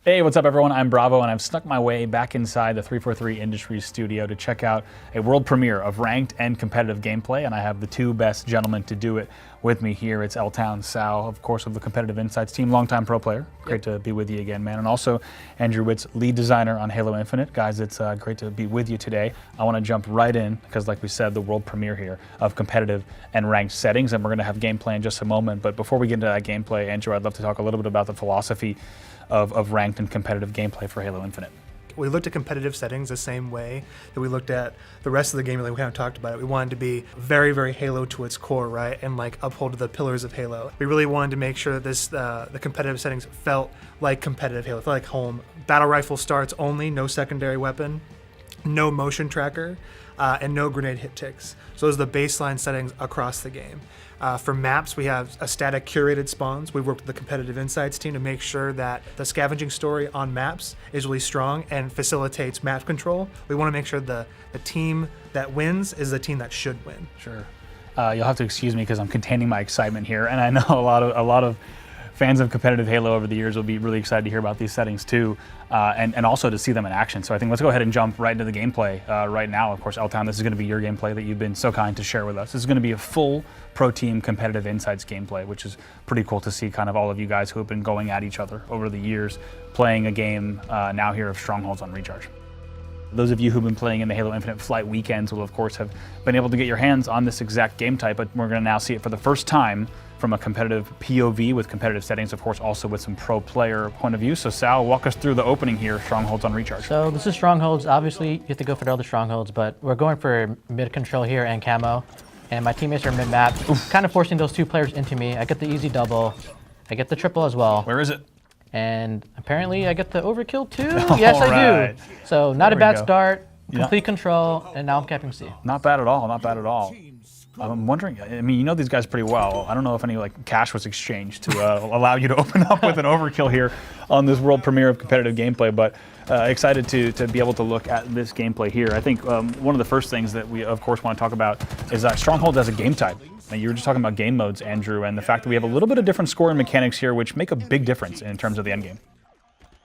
Hey, what's up everyone? I'm Bravo and I've snuck my way back inside the 343 Industries studio to check out a world premiere of ranked and competitive gameplay, and I have the two best gentlemen to do it with me here. It's L-Town Sal, of course, of the Competitive Insights team, longtime pro player. Great to be with you again, man. And also Andrew Witts, lead designer on Halo Infinite. Guys, it's great to be with you today. I want to jump right in because, like we said, the world premiere here of competitive and ranked settings, and we're going to have gameplay in just a moment. But before we get into that gameplay, Andrew, I'd love to talk a little bit about the philosophy of ranked and competitive gameplay for Halo Infinite. We looked at competitive settings the same way that we looked at the rest of the game. Like we kind of talked about it. We wanted to be very, very Halo to its core, right? And like uphold the pillars of Halo. We really wanted to make sure that this the competitive settings felt like competitive Halo, felt like home. Battle rifle starts only, no secondary weapon, no motion tracker, and no grenade hit ticks. So those are the baseline settings across the game. For maps, we have a static curated spawns. We've worked with the Competitive Insights team to make sure that the scavenging story on maps is really strong and facilitates map control. We want to make sure the team that wins is the team that should win. Sure. You'll have to excuse me because I'm containing my excitement here, and I know a lot of fans of competitive Halo over the years will be really excited to hear about these settings too, and also to see them in action. So I think let's go ahead and jump right into the gameplay right now. Of course, L-Town, this is going to be your gameplay that you've been so kind to share with us. This is going to be a full pro team competitive insights gameplay, which is pretty cool to see kind of all of you guys who have been going at each other over the years, playing a game now here of Strongholds on Recharge. Those of you who've been playing in the Halo Infinite Flight weekends will of course have been able to get your hands on this exact game type, but we're going to now see it for the first time from a competitive POV with competitive settings, of course, also with some pro player point of view. So Sal, walk us through the opening here, Strongholds on Recharge. So this is Strongholds. Obviously, you have to go for the other Strongholds, but we're going for mid control here and camo. And my teammates are mid map, kind of forcing those two players into me. I get the easy double. I get the triple as well. Where is it? And apparently I get the overkill too. Yes, I do. So not a bad start, complete control, and now I'm capping C. Not bad at all, not bad at all. I'm wondering, I mean, you know these guys pretty well. I don't know if any like cash was exchanged to allow you to open up with an overkill here on this world premiere of competitive gameplay, but excited to be able to look at this gameplay here. I think one of the first things that we, of course, want to talk about is that Stronghold as a game type. Now, you were just talking about game modes, Andrew, and the fact that we have a little bit of different scoring mechanics here, which make a big difference in terms of the endgame.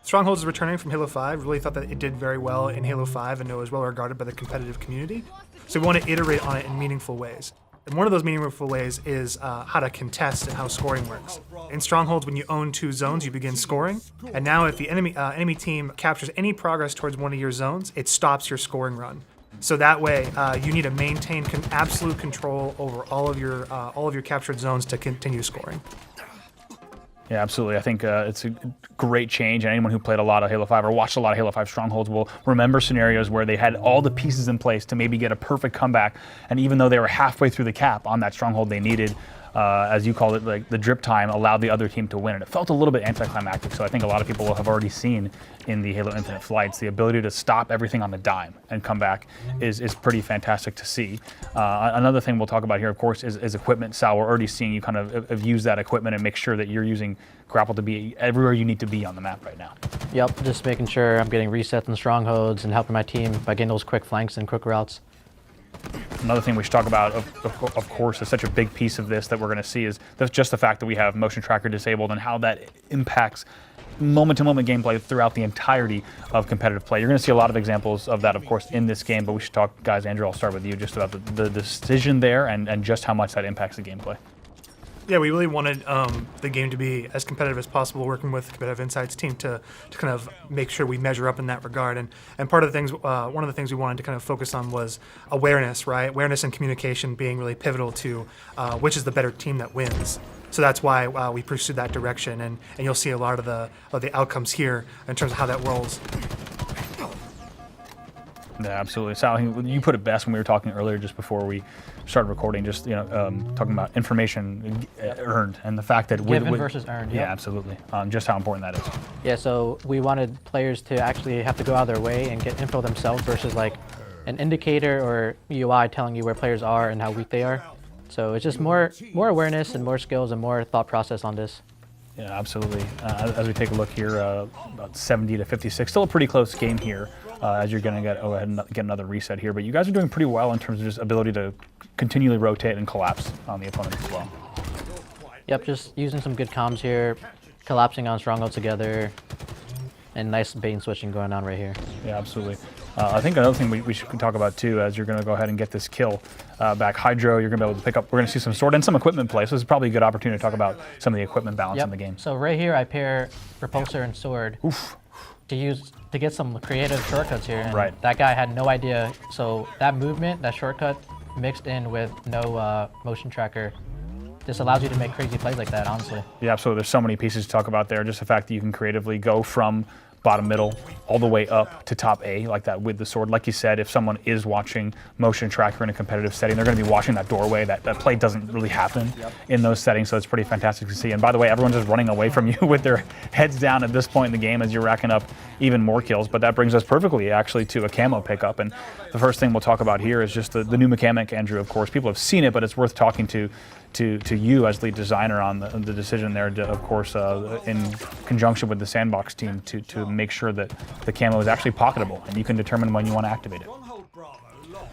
Strongholds is returning from Halo 5. Really thought that it did very well in Halo 5 and it was well regarded by the competitive community. So we want to iterate on it in meaningful ways. And one of those meaningful ways is how to contest and how scoring works. In Strongholds, when you own two zones, you begin scoring. And now if the enemy team captures any progress towards one of your zones, it stops your scoring run. So that way, you need to maintain absolute control over all of your captured zones to continue scoring. Yeah, absolutely. I think it's a great change, and anyone who played a lot of Halo 5 or watched a lot of Halo 5 Strongholds will remember scenarios where they had all the pieces in place to maybe get a perfect comeback, and even though they were halfway through the cap on that Stronghold, they needed, as you called it, like the drip time allowed the other team to win, and it felt a little bit anticlimactic. So I think a lot of people have already seen in the Halo Infinite flights the ability to stop everything on the dime and come back is pretty fantastic to see. Another thing we'll talk about here, of course, is equipment. Sal, we're already seeing you kind of use that equipment and make sure that you're using Grapple to be everywhere you need to be on the map right now. Yep, just making sure I'm getting resets and Strongholds and helping my team by getting those quick flanks and quick routes. Another thing we should talk about, of course, is such a big piece of this that we're going to see is just the fact that we have motion tracker disabled and how that impacts moment-to-moment gameplay throughout the entirety of competitive play. You're going to see a lot of examples of that, of course, in this game, but we should talk, guys, Andrew, I'll start with you, just about the decision there and just how much that impacts the gameplay. Yeah, we really wanted the game to be as competitive as possible, working with the Competitive Insights team to kind of make sure we measure up in that regard. And part of the things, one of the things we wanted to kind of focus on was awareness, right? Awareness and communication being really pivotal to which is the better team that wins. So that's why we pursued that direction, and you'll see a lot of the outcomes here in terms of how that rolls. Yeah, absolutely. Sal, you put it best when we were talking earlier, just before we started recording. Just talking about information earned and the fact that given versus earned. Yeah, absolutely. Just how important that is. Yeah, so we wanted players to actually have to go out of their way and get info themselves versus like an indicator or UI telling you where players are and how weak they are. So it's just more awareness and more skills and more thought process on this. Yeah, absolutely. As we take a look here, about 70 to 56, still a pretty close game here. As you're going to go ahead and get another reset here, but you guys are doing pretty well in terms of just ability to continually rotate and collapse on the opponent as well. Yep, just using some good comms here, collapsing on Strongholds together, and nice bait and switching going on right here. Yeah, absolutely. I think another thing we should talk about too, as you're going to go ahead and get this kill back, Hydro, you're going to be able to pick up. We're going to see some sword and some equipment play. So this is probably a good opportunity to talk about some of the equipment balance in the game. So right here, I pair repulsor and sword to get some creative shortcuts here. And that guy had no idea. So that movement, that shortcut, mixed in with no motion tracker, this allows you to make crazy plays like that, honestly. Yeah, absolutely. There's so many pieces to talk about there. Just the fact that you can creatively go from bottom middle all the way up to top A like that with the sword. Like you said, if someone is watching motion tracker in a competitive setting, they're going to be watching that doorway. That play doesn't really happen in those settings, so it's pretty fantastic to see. And by the way, everyone's just running away from you with their heads down at this point in the game as you're racking up even more kills. But that brings us perfectly actually to a camo pickup. And the first thing we'll talk about here is just the new mechanic, Andrew. Of course, people have seen it, but it's worth talking to you as lead designer on the decision there, to, of course, in conjunction with the Sandbox team to make sure that the camo is actually pocketable and you can determine when you want to activate it.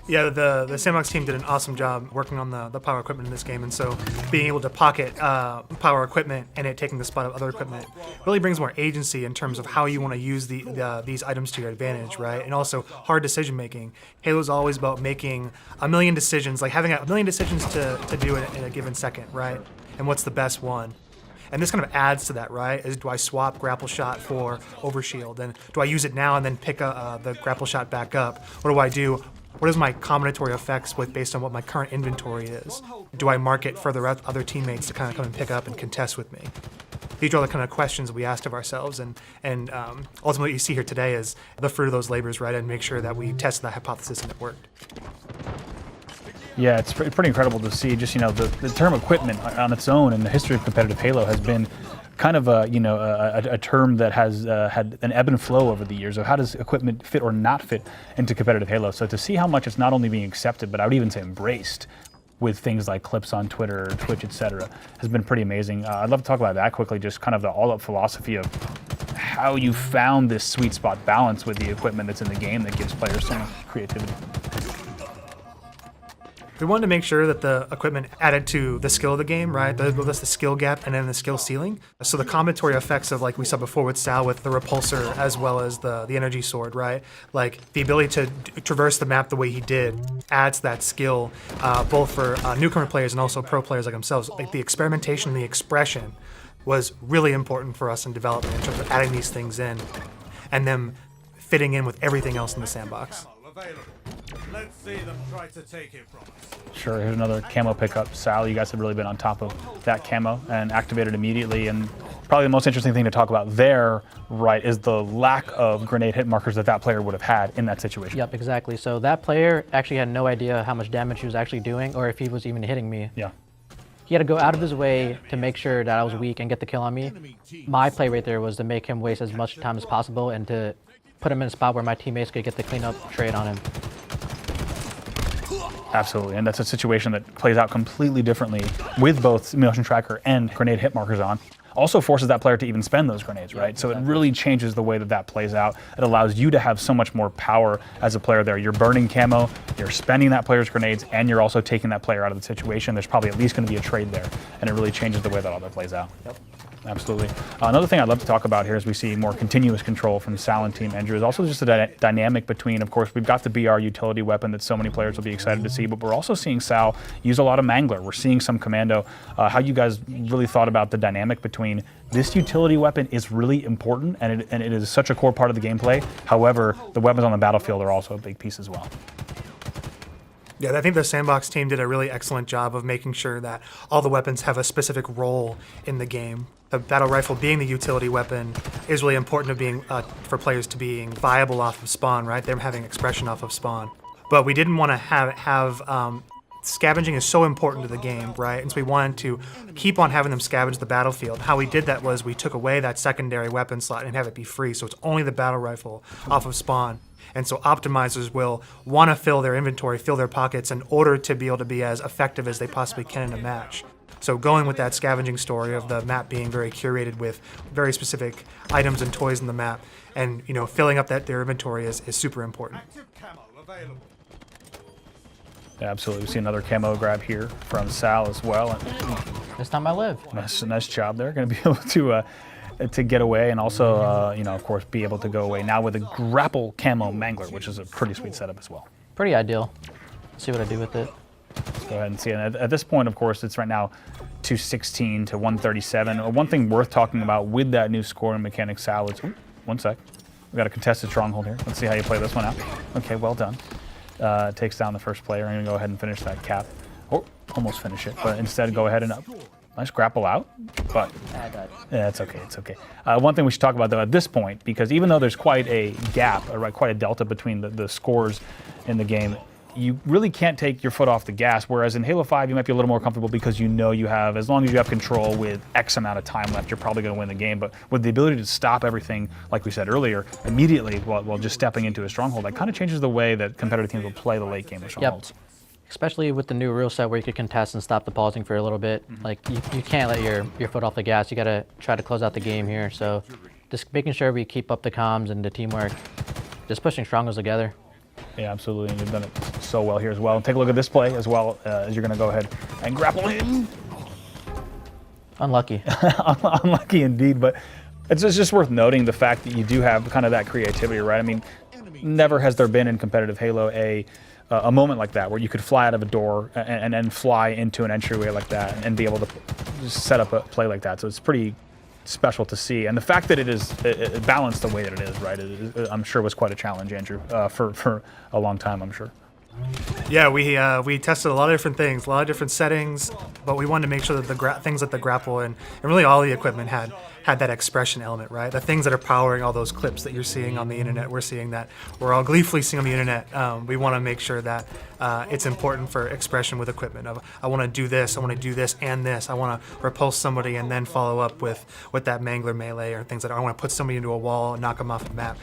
Yeah, the Sandbox team did an awesome job working on the power equipment in this game, and so being able to pocket power equipment and it taking the spot of other equipment really brings more agency in terms of how you want to use these items to your advantage, right? And also hard decision making. Halo's always about making a million decisions, like having a million decisions to do in a given second, right? And what's the best one? And this kind of adds to that, right? Do I swap grapple shot for overshield? And do I use it now and then pick the grapple shot back up? What do I do? What is my combinatory effects based on what my current inventory is? Do I mark it for the other teammates to kind of come and pick up and contest with me? These are the kind of questions we asked of ourselves, and ultimately what you see here today is the fruit of those labors, right? And make sure that we tested that hypothesis and it worked. Yeah, it's pretty incredible to see. Just the term equipment on its own in the history of competitive Halo has been kind of a term that has had an ebb and flow over the years of how does equipment fit or not fit into competitive Halo. So to see how much it's not only being accepted, but I would even say embraced with things like clips on Twitter, Twitch, etc., has been pretty amazing. I'd love to talk about that quickly, just kind of the all-up philosophy of how you found this sweet spot balance with the equipment that's in the game that gives players so much creativity. We wanted to make sure that the equipment added to the skill of the game, right? That's the skill gap and then the skill ceiling. So the combinatory effects of, like we saw before with Sal, with the repulsor as well as the energy sword, right? Like the ability to traverse the map the way he did adds that skill, both for newcomer players and also pro players like themselves. Like the experimentation and the expression was really important for us in development in terms of adding these things in and them fitting in with everything else in the sandbox. Let's see them try to take it from us. Sure, here's another camo pickup. Sal, you guys have really been on top of that camo and activated immediately. And probably the most interesting thing to talk about there, right, is the lack of grenade hit markers that player would have had in that situation. Yep, exactly. So that player actually had no idea how much damage he was actually doing or if he was even hitting me. Yeah. He had to go out of his way to make sure that I was weak and get the kill on me. My play right there was to make him waste as much time as possible and to put him in a spot where my teammates could get the cleanup trade on him. Absolutely, and that's a situation that plays out completely differently with both motion tracker and grenade hit markers on. Also forces that player to even spend those grenades, right? So it really changes the way that plays out. It allows you to have so much more power as a player there. You're burning camo, you're spending that player's grenades, and you're also taking that player out of the situation. There's probably at least going to be a trade there, and it really changes the way that all that plays out. Yep. Absolutely. Another thing I'd love to talk about here as we see more continuous control from Sal and Team Andrew is also just the dynamic between, of course, we've got the BR utility weapon that so many players will be excited to see, but we're also seeing Sal use a lot of Mangler. We're seeing some Commando. How you guys really thought about the dynamic between this utility weapon is really important and it is such a core part of the gameplay. However, the weapons on the battlefield are also a big piece as well. Yeah, I think the Sandbox team did a really excellent job of making sure that all the weapons have a specific role in the game. The battle rifle being the utility weapon is really important for players to being viable off of spawn, right? Them having expression off of spawn. But we didn't want to have scavenging is so important to the game, right? And so we wanted to keep on having them scavenge the battlefield. How we did that was we took away that secondary weapon slot and have it be free, so it's only the battle rifle off of spawn. And so optimizers will want to fill their inventory, fill their pockets in order to be able to be as effective as they possibly can in a match. So going with that scavenging story of the map being very curated with very specific items and toys in the map, and filling up their inventory is super important. Yeah, absolutely. We see another camo grab here from Sal as well. And This time I live. nice job there. Going to be able to to get away, and also, you know, of course, be able to go away now with a grapple camo mangler, which is a pretty sweet setup as well. Pretty ideal. Let's see what I do with it. Let's go ahead and see. And at this point, of course, it's right now 216 to 137. One thing worth talking about with that new scoring mechanic, Sal, is, one sec. We've got a contested stronghold here. Let's see how you play this one out. Okay, well done. Takes down the first player. I'm going to go ahead and finish that cap. Or almost finish it, but instead go ahead and up. Nice grapple out, but yeah, it's okay, it's okay. One thing we should talk about though at this point, because even though there's quite a gap, quite a delta between the scores in the game, you really can't take your foot off the gas, whereas in Halo 5 you might be a little more comfortable because you know you have, as long as you have control with X amount of time left, you're probably going to win the game. But with the ability to stop everything, like we said earlier, immediately while just stepping into a stronghold, that kind of changes the way that competitive teams will play the late game of strongholds. Yep. Especially with the new rule set where you could contest and stop the pausing for a little bit. Like you can't let your foot off the gas. You got to try to close out the game here. So just making sure we keep up the comms and the teamwork, just pushing Strongholds together. Yeah, absolutely, and you've done it so well here as well. Take a look at this play as well, as you're going to go ahead and grapple him. Unlucky. Unlucky indeed, but it's just worth noting the fact that you do have kind of that creativity, right? I mean, never has there been in competitive Halo a moment like that where you could fly out of a door and then fly into an entryway like that and be able to just set up a play like that. So it's pretty special to see, and the fact that it is balanced the way that it is, right, I'm sure was quite a challenge, Andrew, for a long time, I'm sure. Yeah, we tested a lot of different things, a lot of different settings, but we wanted to make sure that the things like the grapple and really all the equipment had that expression element, right? The things that are powering all those clips that you're seeing on the internet, we're all gleefully seeing on the internet. We want to make sure that it's important for expression with equipment. I want to do this, I want to do this and this. I want to repulse somebody and then follow up with that mangler melee or things that I want to put somebody into a wall and knock them off the map.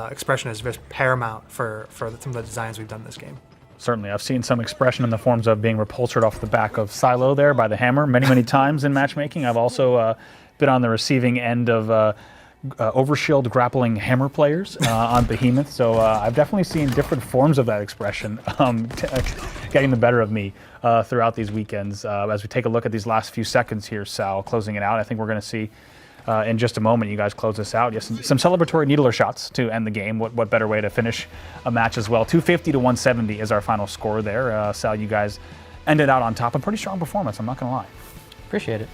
Expression is just paramount for some of the designs we've done in this game. Certainly. I've seen some expression in the forms of being repulsed off the back of Silo there by the hammer many times in matchmaking. I've also been on the receiving end of overshield grappling hammer players on Behemoth, so I've definitely seen different forms of that expression getting the better of me throughout these weekends. As we take a look at these last few seconds here, Sal, closing it out, I think we're going to see in just a moment, you guys close this out. Yes, some celebratory needler shots to end the game. What better way to finish a match as well? 250 to 170 is our final score there. Sal, you guys ended out on top. A pretty strong performance, I'm not going to lie. Appreciate it.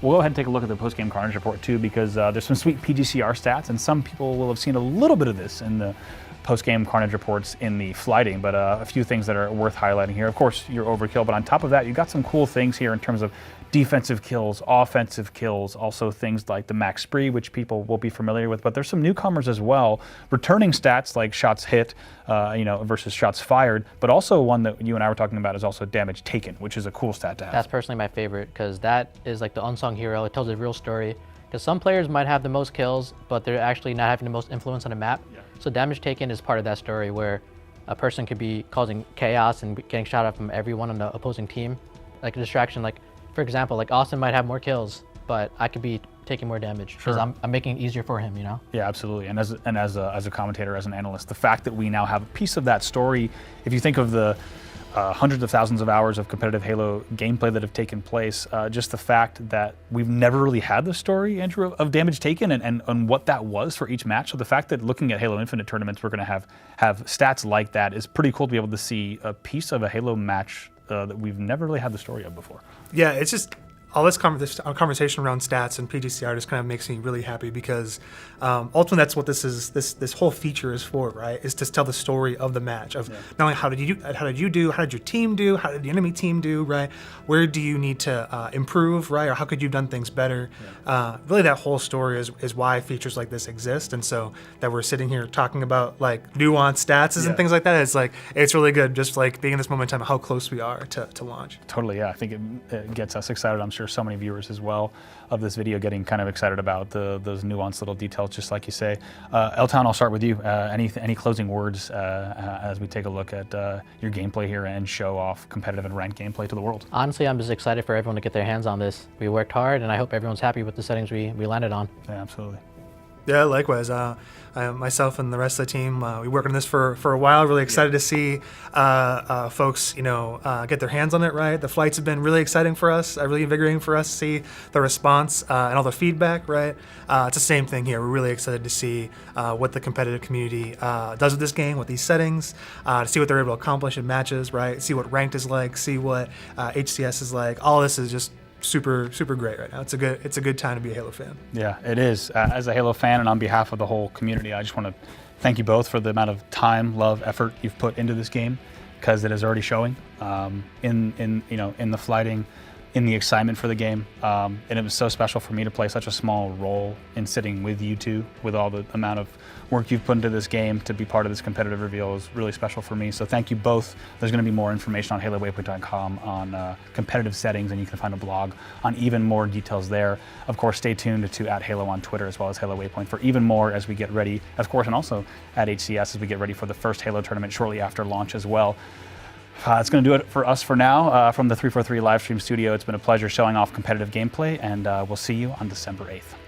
We'll go ahead and take a look at the post-game Carnage report too, because there's some sweet PGCR stats, and some people will have seen a little bit of this in the post-game Carnage reports in the flighting, but a few things that are worth highlighting here. Of course, your overkill, but on top of that, you've got some cool things here in terms of defensive kills, offensive kills, also things like the max spree, which people will be familiar with, but there's some newcomers as well. Returning stats like shots hit, versus shots fired, but also one that you and I were talking about is also damage taken, which is a cool stat to have. That's personally my favorite, because that is like the unsung hero. It tells a real story, because some players might have the most kills, but they're actually not having the most influence on the map. Yeah. So damage taken is part of that story, where a person could be causing chaos and getting shot at from everyone on the opposing team, like a distraction. Like, for example, like Austin might have more kills, but I could be taking more damage because I'm making it easier for him, you know? Yeah, absolutely. And as a commentator, as an analyst, the fact that we now have a piece of that story, if you think of the hundreds of thousands of hours of competitive Halo gameplay that have taken place, just the fact that we've never really had the story, Andrew, of damage taken and what that was for each match. So the fact that looking at Halo Infinite tournaments, we're going to have stats like that is pretty cool to be able to see a piece of a Halo match that we've never really had the story of before. Yeah, it's just all this conversation around stats and PGCR just kind of makes me really happy, because ultimately that's what this whole feature is for, right? Is to tell the story of the match of not only how did you do, how did your team do, how did the enemy team do, right? Where do you need to improve, right? Or how could you have done things better? Yeah. Really, that whole story is why features like this exist, and so that we're sitting here talking about like nuanced stats and things like that. It's really good, just like being in this moment in time, how close we are to launch. Totally, yeah. I think it gets us excited. I'm sure so many viewers as well of this video getting kind of excited about those nuanced little details, just like you say. L-Town, I'll start with you. Any closing words as we take a look at your gameplay here and show off competitive and ranked gameplay to the world? Honestly, I'm just excited for everyone to get their hands on this. We worked hard, and I hope everyone's happy with the settings we landed on. Yeah, absolutely. Yeah, likewise. Myself and the rest of the team, we worked on this for a while. Really excited to see folks, get their hands on it. Right, the flights have been really exciting for us, really invigorating for us to see the response and all the feedback. Right, it's the same thing here. We're really excited to see what the competitive community does with this game, with these settings, to see what they're able to accomplish in matches. Right, see what ranked is like, see what HCS is like. All this is just super great right now. It's a good time to be a Halo fan. Yeah, it is. As a Halo fan and on behalf of the whole community, I just want to thank you both for the amount of time, love, effort you've put into this game, because it is already showing in the flighting, in the excitement for the game. And it was so special for me to play such a small role in sitting with you two, with all the amount of work you've put into this game. To be part of this competitive reveal is really special for me. So thank you both. There's going to be more information on HaloWaypoint.com on competitive settings, and you can find a blog on even more details there. Of course, stay tuned to @Halo on Twitter as well as Halo Waypoint for even more as we get ready, of course, and also at HCS as we get ready for the first Halo tournament shortly after launch as well. It's going to do it for us for now. From the 343 live stream studio, it's been a pleasure showing off competitive gameplay, and we'll see you on December 8th.